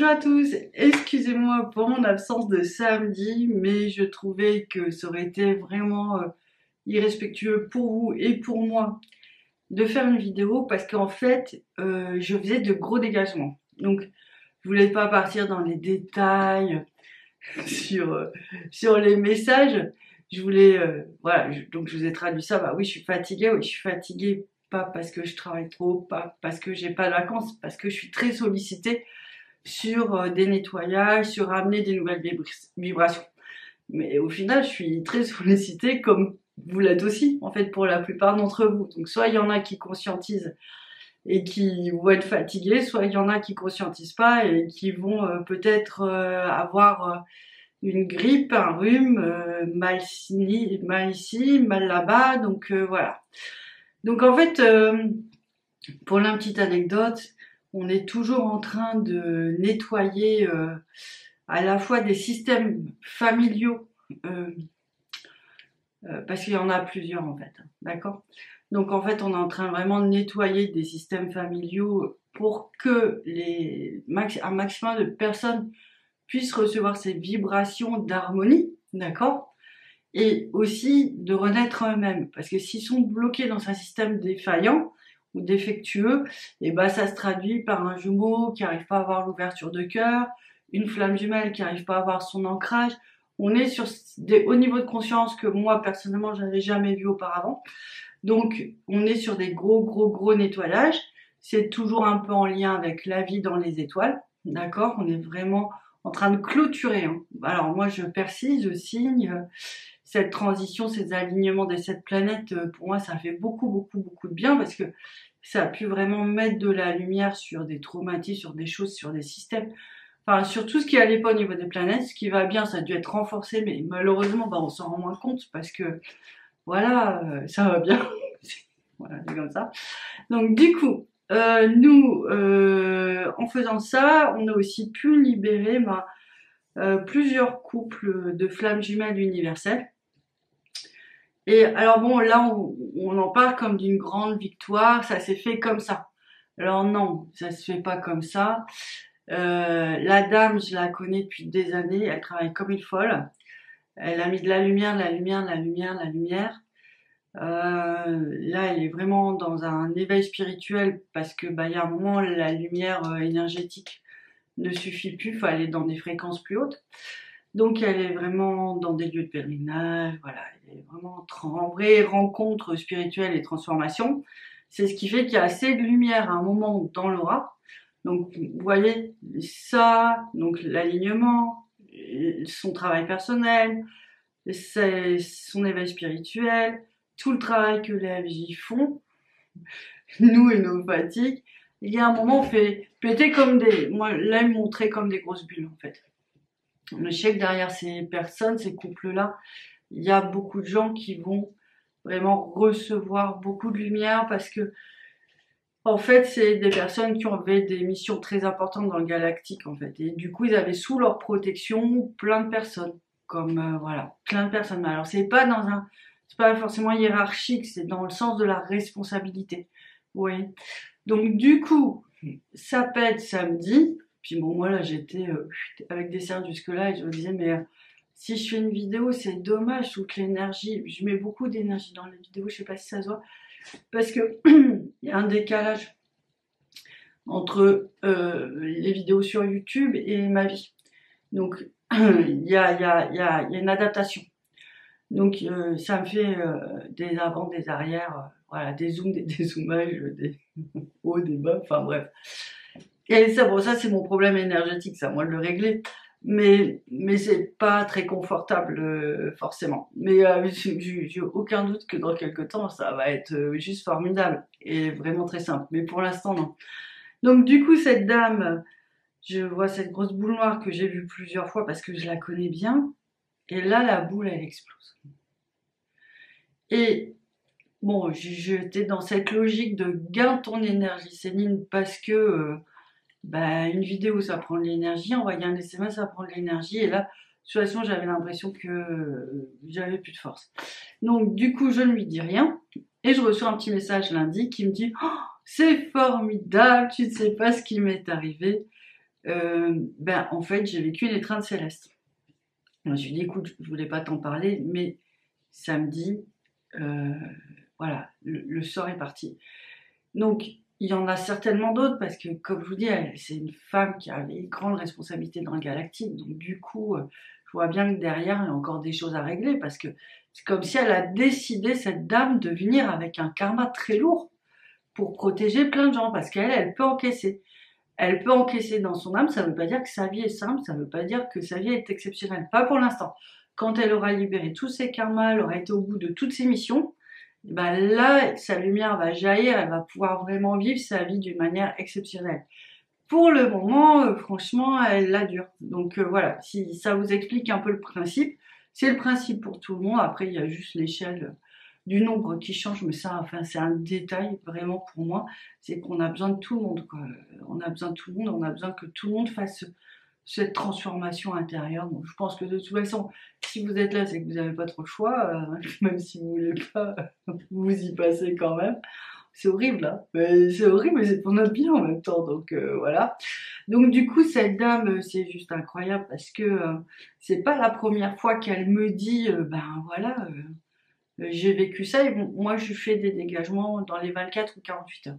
Bonjour à tous, excusez-moi pour mon absence de samedi, mais je trouvais que ça aurait été vraiment irrespectueux pour vous et pour moi de faire une vidéo parce qu'en fait, je faisais de gros dégagements. Donc, je voulais pas partir dans les détails sur les messages. Je voulais, voilà, donc je vous ai traduit ça. Bah oui, je suis fatiguée. Oui, je suis fatiguée, pas parce que je travaille trop, pas parce que j'ai pas de vacances, parce que je suis très sollicitée sur des nettoyages, sur ramener des nouvelles vibrations. Mais au final, je suis très sollicitée comme vous l'êtes aussi, en fait, pour la plupart d'entre vous. Donc, soit il y en a qui conscientisent et qui vont être fatigués, soit il y en a qui conscientisent pas et qui vont peut-être avoir une grippe, un rhume, mal ici, mal là-bas. Donc, voilà. Donc, en fait, pour la petite anecdote, on est toujours en train de nettoyer à la fois des systèmes familiaux, parce qu'il y en a plusieurs en fait, d'accord? Donc en fait, on est en train vraiment de nettoyer des systèmes familiaux pour que un maximum de personnes puissent recevoir ces vibrations d'harmonie, d'accord? Et aussi de renaître eux-mêmes, parce que s'ils sont bloqués dans un système défaillant ou défectueux, et ben ça se traduit par un jumeau qui n'arrive pas à avoir l'ouverture de cœur, une flamme jumelle qui n'arrive pas à avoir son ancrage. On est sur des hauts niveaux de conscience que moi personnellement je n'avais jamais vu auparavant. Donc on est sur des gros nettoyages. C'est toujours un peu en lien avec la vie dans les étoiles, d'accord? On est vraiment en train de clôturer, hein. Alors moi je persiste, je signe. Cette transition, ces alignements des 7 planètes, pour moi, ça fait beaucoup de bien parce que ça a pu vraiment mettre de la lumière sur des traumatismes, sur des choses, sur des systèmes, enfin, sur tout ce qui allait pas au niveau des planètes. Ce qui va bien, ça a dû être renforcé, mais malheureusement, on s'en rend moins compte parce que, voilà, ça va bien. Voilà, c'est comme ça. Donc, du coup, nous, en faisant ça, on a aussi pu libérer plusieurs couples de flammes jumelles universelles. Et alors bon, là, on en parle comme d'une grande victoire, ça s'est fait comme ça. Alors non, ça se fait pas comme ça. La dame, je la connais depuis des années, elle travaille comme une folle. Elle a mis de la lumière, de la lumière, de la lumière, de la lumière. Là, elle est vraiment dans un éveil spirituel parce que il y a un moment, la lumière énergétique ne suffit plus, il faut aller dans des fréquences plus hautes. Donc elle est vraiment dans des lieux de pèlerinage, voilà, elle est vraiment en vraie rencontre spirituelle et transformation. C'est ce qui fait qu'il y a assez de lumière à un moment dans l'aura. Donc vous voyez ça, donc l'alignement, son travail personnel, son éveil spirituel, tout le travail que les FJ font, nous et nos fatigues. Il y a un moment on fait péter comme moi là ils me montraient comme des grosses bulles en fait. Je sais que derrière ces personnes, ces couples-là, il y a beaucoup de gens qui vont vraiment recevoir beaucoup de lumière parce que, en fait, c'est des personnes qui ont fait des missions très importantes dans le galactique, en fait. Et du coup, ils avaient sous leur protection plein de personnes, comme, voilà, plein de personnes. Alors, c'est pas forcément hiérarchique, c'est dans le sens de la responsabilité. Oui. Donc, du coup, ça pète samedi. Puis bon, moi là, j'étais avec des cernes jusque-là et je me disais, mais si je fais une vidéo, c'est dommage, toute l'énergie. Je mets beaucoup d'énergie dans les vidéos, je sais pas si ça se voit, parce que il y a un décalage entre les vidéos sur YouTube et ma vie. Donc, il y a une adaptation. Donc, ça me fait des avant, des arrières, voilà, des zooms, des zoomages, des hauts, des bas, enfin bref. Et ça, bon, ça c'est mon problème énergétique, ça, moi de le régler. Mais c'est pas très confortable forcément. Mais j'ai aucun doute que dans quelques temps, ça va être juste formidable et vraiment très simple. Mais pour l'instant, non. Donc du coup, cette dame, je vois cette grosse boule noire que j'ai vue plusieurs fois parce que je la connais bien. Et là, la boule, elle explose. Et bon, j'étais dans cette logique de garde ton énergie, Céline, parce que une vidéo ça prend de l'énergie, envoyer un SMS ça prend de l'énergie, et là de toute façon j'avais l'impression que j'avais plus de force. Donc du coup je ne lui dis rien et je reçois un petit message lundi qui me dit oh, c'est formidable, tu ne sais pas ce qui m'est arrivé. ben, en fait, j'ai vécu une étreinte céleste. Je me suis dit, écoute, je voulais pas t'en parler, mais samedi, euh, voilà, le sort est parti. Donc, il y en a certainement d'autres parce que, comme je vous dis, c'est une femme qui avait une grande responsabilité dans le galactique. Donc, du coup, je vois bien que derrière, il y a encore des choses à régler parce que c'est comme si elle a décidé, cette dame, de venir avec un karma très lourd pour protéger plein de gens parce qu'elle, elle peut encaisser. Elle peut encaisser dans son âme, ça ne veut pas dire que sa vie est simple, ça ne veut pas dire que sa vie est exceptionnelle. Pas pour l'instant. Quand elle aura libéré tous ses karmas, elle aura été au bout de toutes ses missions, ben là, sa lumière va jaillir, elle va pouvoir vraiment vivre sa vie d'une manière exceptionnelle. Pour le moment, franchement, elle la dure. Donc voilà, si ça vous explique un peu le principe, c'est le principe pour tout le monde. Après, il y a juste l'échelle du nombre qui change, mais ça, enfin, c'est un détail vraiment pour moi. C'est qu'on a besoin de tout le monde, quoi. On a besoin de tout le monde, on a besoin que tout le monde fasse cette transformation intérieure. Donc, je pense que de toute façon, si vous êtes là, c'est que vous n'avez pas trop le choix, même si vous voulez pas, vous y passez quand même. C'est horrible, hein, mais c'est horrible, mais c'est pour notre bien en même temps, donc voilà. Donc du coup, cette dame, c'est juste incroyable parce que c'est pas la première fois qu'elle me dit, ben voilà, j'ai vécu ça et bon, moi je fais des dégagements dans les 24 ou 48 heures.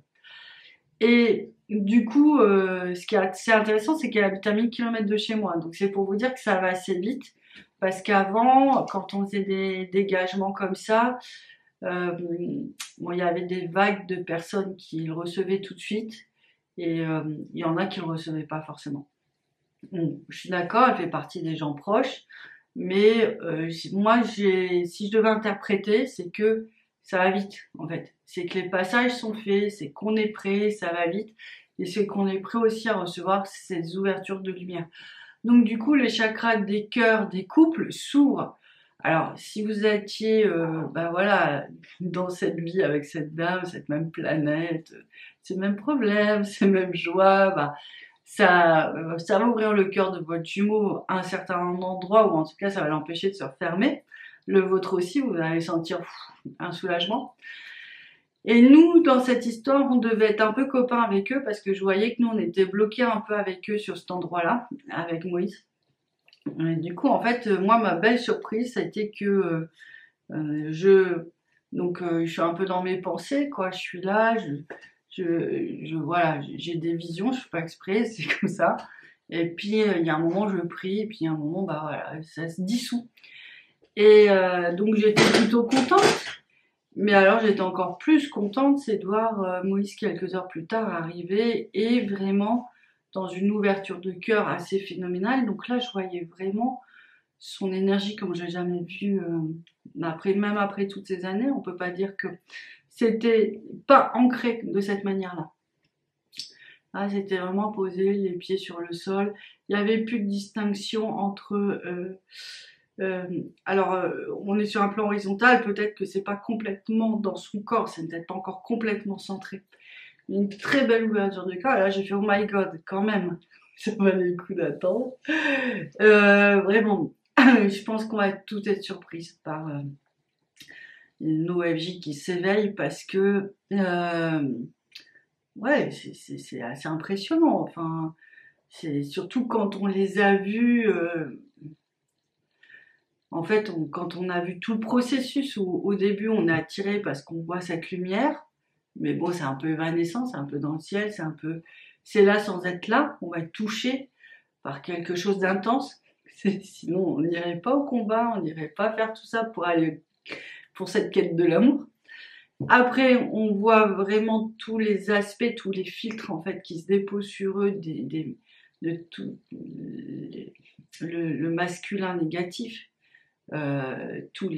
Et du coup, ce qui est assez intéressant, c'est qu'elle habite à 1000 km de chez moi. Donc c'est pour vous dire que ça va assez vite. Parce qu'avant, quand on faisait des dégagements comme ça, bon, il y avait des vagues de personnes qui le recevaient tout de suite. Et il y en a qui le recevaient pas forcément. Bon, je suis d'accord, elle fait partie des gens proches. Mais moi, si je devais interpréter, c'est que ça va vite, en fait. C'est que les passages sont faits, c'est qu'on est prêt, ça va vite. Et c'est qu'on est prêt aussi à recevoir ces ouvertures de lumière. Donc du coup, les chakras des cœurs, des couples s'ouvrent. Alors, si vous étiez, ben voilà, dans cette vie avec cette dame, cette même planète, ces mêmes problèmes, ces mêmes joies, bah, ça va ouvrir le cœur de votre jumeau à un certain endroit, ou en tout cas, ça va l'empêcher de se refermer. Le vôtre aussi, vous allez sentir un soulagement. Et nous, dans cette histoire, on devait être un peu copains avec eux parce que je voyais que nous, on était bloqués un peu avec eux sur cet endroit-là, avec Moïse. Et du coup, en fait, moi, ma belle surprise, ça a été que je suis un peu dans mes pensées, quoi. Je suis là, voilà, j'ai des visions, je fais pas exprès, c'est comme ça. Et puis, il y a un moment, je prie, et puis il y a un moment, bah voilà, ça se dissout. Et donc, j'étais plutôt contente. Mais alors j'étais encore plus contente, c'est de voir Moïse quelques heures plus tard arriver et vraiment dans une ouverture de cœur assez phénoménale. Donc là, je voyais vraiment son énergie comme je l'ai jamais vu. Même après toutes ces années, on peut pas dire que c'était pas ancré de cette manière-là. Ah, c'était vraiment posé, les pieds sur le sol. Il n'y avait plus de distinction entre on est sur un plan horizontal, peut-être que c'est pas complètement dans son corps, c'est peut-être pas encore complètement centré. Une très belle ouverture de corps, et là j'ai fait oh my god, quand même, ça valait le coup d'attendre. Vraiment, je pense qu'on va tout être surprise par nos FJ qui s'éveillent parce que, ouais, c'est assez impressionnant, enfin, c'est surtout quand on les a vus. En fait, quand on a vu tout le processus où au début on est attiré parce qu'on voit cette lumière, mais bon, c'est un peu évanescent, c'est un peu dans le ciel, c'est là sans être là, on va être touché par quelque chose d'intense. Sinon, on n'irait pas au combat, on n'irait pas faire tout ça pour aller pour cette quête de l'amour. Après, on voit vraiment tous les aspects, tous les filtres en fait qui se déposent sur eux, de tout le masculin négatif. Tous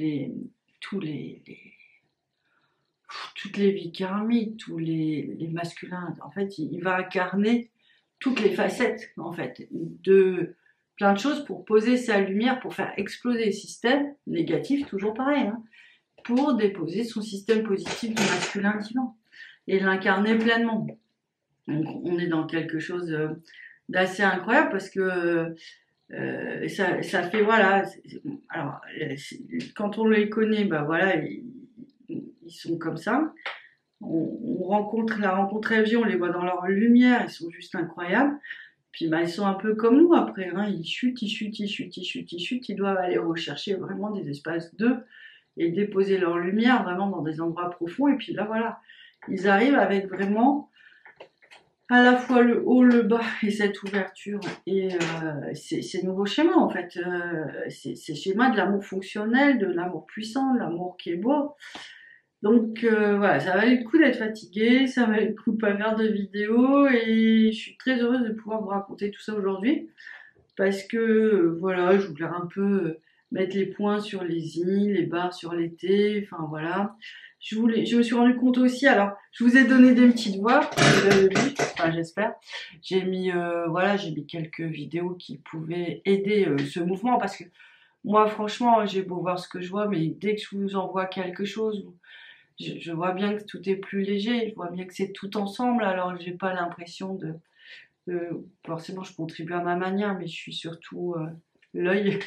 toutes les vies karmiques, tous les masculins. En fait, il va incarner toutes les facettes, en fait, de plein de choses pour poser sa lumière, pour faire exploser le système négatif, toujours pareil, hein, pour déposer son système positif du masculin divin et l'incarner pleinement. Donc, on est dans quelque chose d'assez incroyable parce que ça fait voilà. Alors quand on les connaît, bah voilà, ils sont comme ça. On rencontre la rencontre FJ, on les voit dans leur lumière, ils sont juste incroyables. Puis bah, ils sont un peu comme nous après, hein. Ils chutent, ils chutent, ils chutent, ils chutent, ils chutent. Ils doivent aller rechercher vraiment des espaces d'eux et déposer leur lumière vraiment dans des endroits profonds. Et puis là, voilà, ils arrivent avec vraiment à la fois le haut, le bas et cette ouverture. Et c'est nouveau schéma en fait. C'est schéma de l'amour fonctionnel, de l'amour puissant, de l'amour qui est beau. Donc voilà, ça valait le coup d'être fatiguée, ça valait le coup de pas faire de vidéo et je suis très heureuse de pouvoir vous raconter tout ça aujourd'hui parce que voilà, je voulais un peu mettre les points sur les i, les barres sur les t, enfin voilà. Je me suis rendu compte aussi, alors je vous ai donné des petites voix, vous avez vu, enfin j'espère. J'ai mis voilà, j'ai mis quelques vidéos qui pouvaient aider ce mouvement parce que moi franchement, j'ai beau voir ce que je vois, mais dès que je vous envoie quelque chose, je vois bien que tout est plus léger, je vois bien que c'est tout ensemble, alors j'ai pas l'impression forcément je contribue à ma manière, mais je suis surtout l'œil,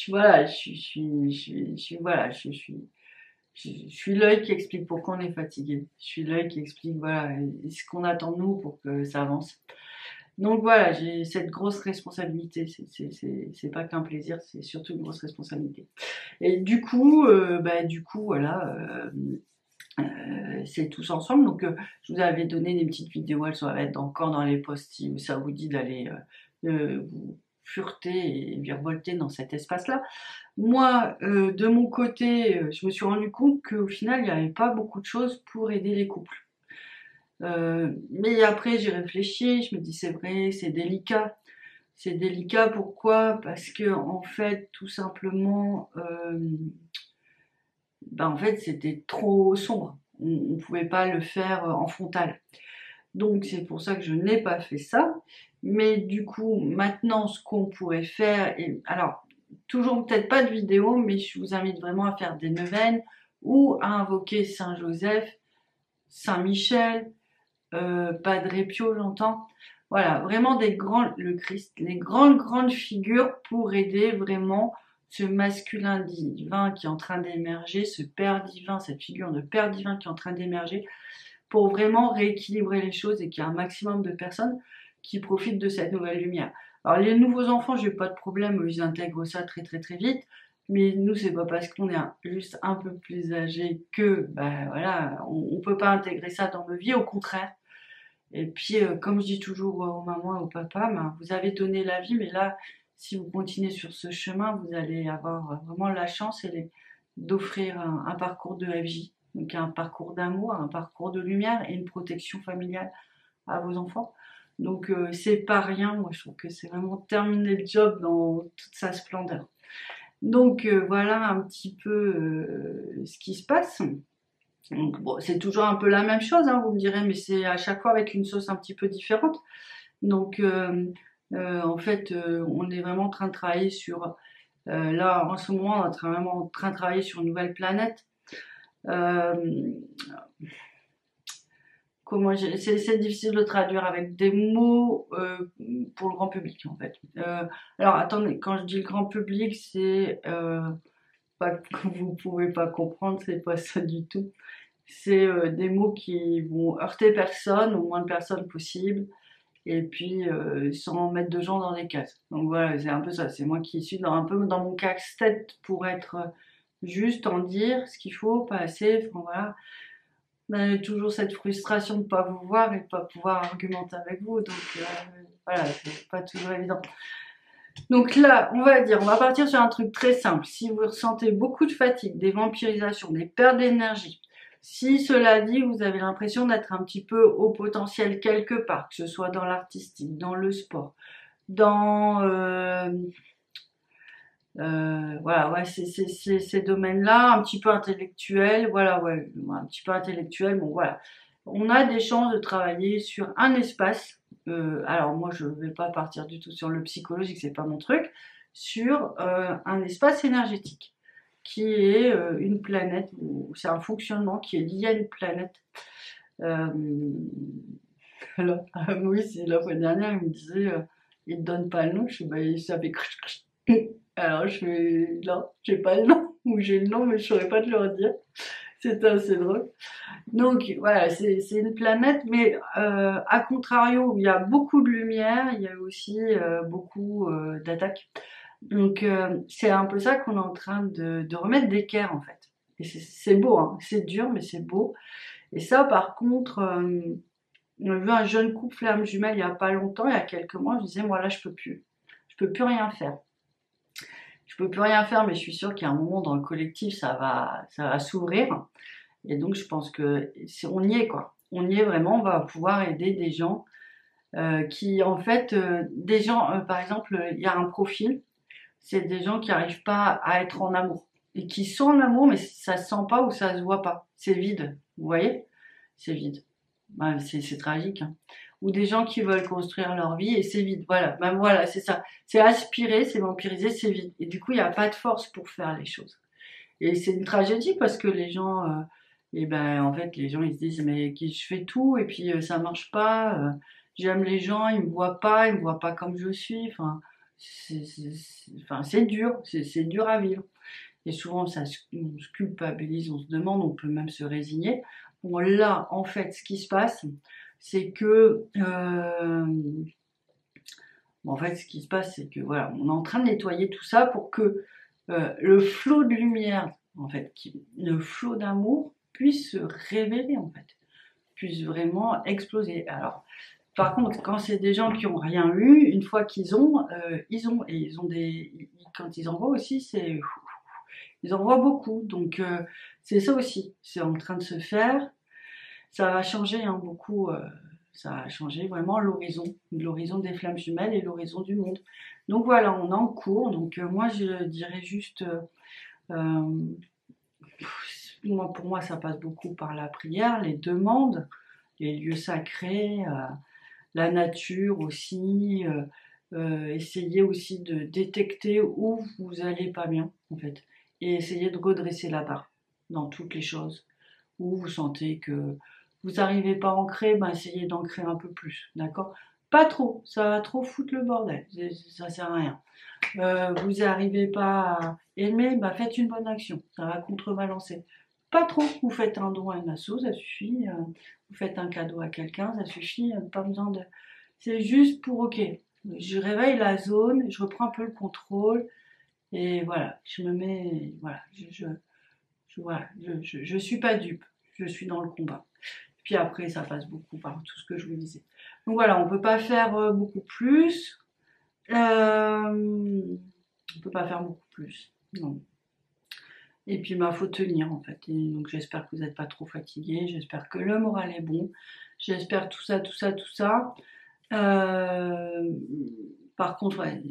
voilà, je suis l'œil qui explique pourquoi on est fatigué, je suis l'œil qui explique voilà ce qu'on attend de nous pour que ça avance. Donc voilà, j'ai cette grosse responsabilité, c'est pas qu'un plaisir, c'est surtout une grosse responsabilité. Et du coup, voilà, c'est tous ensemble. Donc, je vous avais donné des petites vidéos, elles sont à mettre encore dans les posts où ça vous dit d'aller vous fureter et virevolter dans cet espace-là. Moi, de mon côté, je me suis rendu compte qu'au final, il n'y avait pas beaucoup de choses pour aider les couples. Mais après, j'ai réfléchi, je me dis c'est vrai, c'est délicat. C'est délicat, pourquoi? Parce que en fait, tout simplement, en fait, c'était trop sombre. On ne pouvait pas le faire en frontal. Donc, c'est pour ça que je n'ai pas fait ça. Mais du coup, maintenant, ce qu'on pourrait faire, alors, toujours peut-être pas de vidéo, mais je vous invite vraiment à faire des neuvaines ou à invoquer Saint Joseph, Saint Michel, Padre Pio, j'entends. Voilà, vraiment le Christ, les grandes figures pour aider vraiment ce masculin divin qui est en train d'émerger, ce père divin, cette figure de père divin qui est en train d'émerger, pour vraiment rééquilibrer les choses et qu'il y ait un maximum de personnes qui profitent de cette nouvelle lumière. Alors les nouveaux enfants, j'ai pas de problème, ils intègrent ça très vite, mais nous c'est pas parce qu'on est juste un peu plus âgé que, voilà, on peut pas intégrer ça dans nos vies, au contraire. Et puis, comme je dis toujours aux mamans et aux papas, vous avez donné la vie, mais là, si vous continuez sur ce chemin, vous allez avoir vraiment la chance d'offrir un parcours de FJ, donc un parcours d'amour, un parcours de lumière et une protection familiale à vos enfants. Donc, c'est pas rien. Moi, je trouve que c'est vraiment terminer le job dans toute sa splendeur. Donc, voilà un petit peu ce qui se passe. Donc, bon, c'est toujours un peu la même chose, hein, vous me direz, mais c'est à chaque fois avec une sauce un petit peu différente. Donc, en fait, on est vraiment en train de travailler sur, là, en ce moment, on est vraiment en train de travailler sur une nouvelle planète. C'est difficile de traduire avec des mots pour le grand public, en fait. Alors, attendez, quand je dis le grand public, c'est pas que vous pouvez pas comprendre, c'est pas ça du tout. C'est des mots qui vont heurter personne, au moins de personnes possible, et puis sans mettre de gens dans des cases. Donc voilà, c'est un peu ça. C'est moi qui suis un peu dans mon casse-tête pour être juste, en dire ce qu'il faut, pas assez. Enfin voilà, on a toujours cette frustration de pas vous voir et de pas pouvoir argumenter avec vous. Donc voilà, c'est pas toujours évident. Donc là, on va partir sur un truc très simple. Si vous ressentez beaucoup de fatigue, des vampirisations, des pertes d'énergie, si cela dit, vous avez l'impression d'être un petit peu au potentiel quelque part, que ce soit dans l'artistique, dans le sport, dans voilà, ouais, ces domaines-là, un petit peu intellectuels, voilà, ouais, un petit peu intellectuel, bon voilà. On a des chances de travailler sur un espace. Alors moi, je ne vais pas partir du tout sur le psychologique, c'est pas mon truc, sur un espace énergétique qui est une planète, c'est un fonctionnement qui est lié à une planète. Alors, oui, c'est la fois dernière, il me disait, il ne donne pas le nom, je sais pas, ça fait alors je fais, non, j'ai pas le nom, ou j'ai le nom, mais je saurais pas te le redire. C'est assez drôle. Donc voilà, c'est une planète, mais à contrario, il y a beaucoup de lumière, il y a aussi beaucoup d'attaques. Donc c'est un peu ça qu'on est en train de remettre d'équerre en fait. Et c'est beau, hein. C'est dur, mais c'est beau. Et ça, par contre, on a vu un jeune couple flamme jumelle il y a pas longtemps, il y a quelques mois, je disais, moi là, je peux plus rien faire. Je peux plus rien faire, mais je suis sûre qu'à un moment dans le collectif, ça va s'ouvrir. Et donc, je pense que on y est, quoi. On y est vraiment, on va pouvoir aider des gens qui, en fait, des gens, par exemple, il y a un profil, c'est des gens qui n'arrivent pas à être en amour. Et qui sont en amour, mais ça se sent pas ou ça se voit pas. C'est vide, vous voyez? C'est vide. Ouais, c'est tragique, hein. Ou des gens qui veulent construire leur vie et c'est vide. Voilà, ben voilà, c'est ça. C'est aspirer, c'est vampiriser, c'est vide. Et du coup, il n'y a pas de force pour faire les choses. Et c'est une tragédie parce que les gens, et ben en fait, les gens ils se disent mais je fais tout et puis ça marche pas. J'aime les gens, ils me voient pas comme je suis. Enfin, enfin c'est dur, c'est dur à vivre. Et souvent, on se culpabilise, on se demande, on peut même se résigner. Bon, là, en fait, ce qui se passe, c'est que, en fait, ce qui se passe, c'est que voilà, on est en train de nettoyer tout ça pour que le flot de lumière, en fait, le flot d'amour puisse se révéler, en fait, puisse vraiment exploser. Alors, par contre, quand c'est des gens qui ont rien eu, une fois ils ont quand ils envoient aussi, ils envoient beaucoup. Donc, c'est ça aussi, c'est en train de se faire. Ça va changer hein, beaucoup, ça va changer vraiment l'horizon des flammes jumelles et l'horizon du monde. Donc voilà, on est en cours. Donc moi, je dirais juste, euh, pour moi, ça passe beaucoup par la prière, les demandes, les lieux sacrés, la nature aussi. Essayez aussi de détecter où vous allez pas bien, en fait, et essayez de redresser la barre dans toutes les choses. Où vous sentez que vous n'arrivez pas à ancrer, ben essayez d'ancrer un peu plus, d'accord? Pas trop, ça va trop foutre le bordel, ça sert à rien. Vous n'arrivez pas à aimer, ben faites une bonne action, ça va contrebalancer. Pas trop, vous faites un don à une asso, ça suffit. Vous faites un cadeau à quelqu'un, ça suffit. Pas besoin de. C'est juste pour ok. Je réveille la zone, je reprends un peu le contrôle et voilà, je me mets, voilà, voilà, je suis pas dupe, je suis dans le combat. Puis après, ça passe beaucoup par tout ce que je vous disais. Donc voilà, on peut pas faire beaucoup plus. On peut pas faire beaucoup plus. Non. Et puis, bah, faut tenir en fait. Et donc, j'espère que vous n'êtes pas trop fatigués. J'espère que le moral est bon. J'espère tout ça, tout ça, tout ça. Euh, par contre, ouais,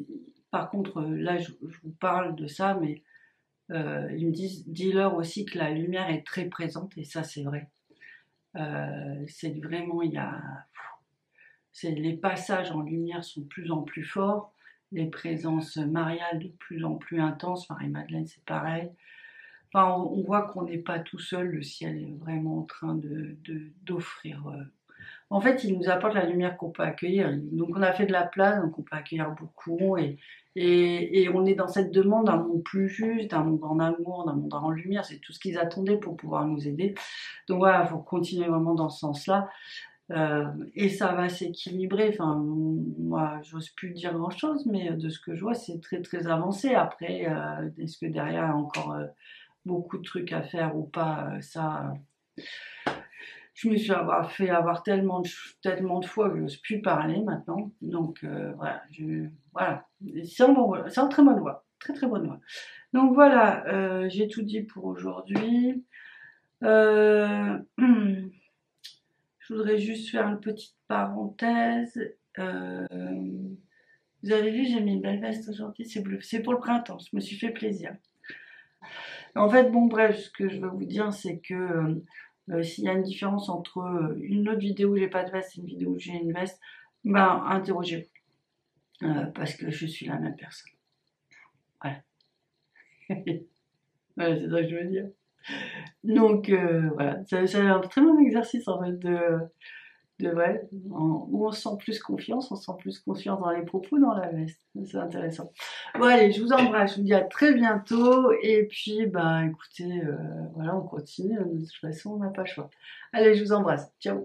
là, je vous parle de ça, mais ils me disent, dis-leur aussi que la lumière est très présente, et ça, c'est vrai. C'est vraiment, les passages en lumière sont de plus en plus forts, les présences mariales de plus en plus intenses. Marie-Madeleine, c'est pareil. Enfin, on voit qu'on n'est pas tout seul, le ciel est vraiment en train d'offrir. En fait, il nous apporte la lumière qu'on peut accueillir. Donc, on a fait de la place, donc on peut accueillir beaucoup. Et on est dans cette demande d'un monde plus juste, d'un monde en amour, d'un monde en lumière. C'est tout ce qu'ils attendaient pour pouvoir nous aider. Donc voilà, il faut continuer vraiment dans ce sens-là. Et ça va s'équilibrer. Enfin, moi, j'ose plus dire grand-chose, mais de ce que je vois, c'est très très avancé. Après, est-ce que derrière, il y a encore beaucoup de trucs à faire ou pas, ça. Je me suis fait avoir tellement de fois que je n'ose plus parler maintenant. Donc voilà, voilà. C'est en très bonne voie, très très bonne voie. Donc voilà, j'ai tout dit pour aujourd'hui. Euh, je voudrais juste faire une petite parenthèse. Vous avez vu, j'ai mis une belle veste aujourd'hui, c'est bleu. C'est pour le printemps, je me suis fait plaisir. En fait, bon bref, ce que je veux vous dire, c'est que s'il y a une différence entre une autre vidéo où j'ai pas de veste et une vidéo où j'ai une veste, ben interrogez-vous. Parce que je suis la même personne. Voilà. Voilà, c'est ça que je veux dire. Donc voilà, c'est un très bon exercice en fait Ouais, où on se sent plus confiance, on se sent plus confiance dans les propos, dans la veste. C'est intéressant. Bon allez, je vous embrasse, je vous dis à très bientôt. Et puis, bah écoutez, voilà, on continue. De toute façon, on n'a pas le choix. Allez, je vous embrasse. Ciao.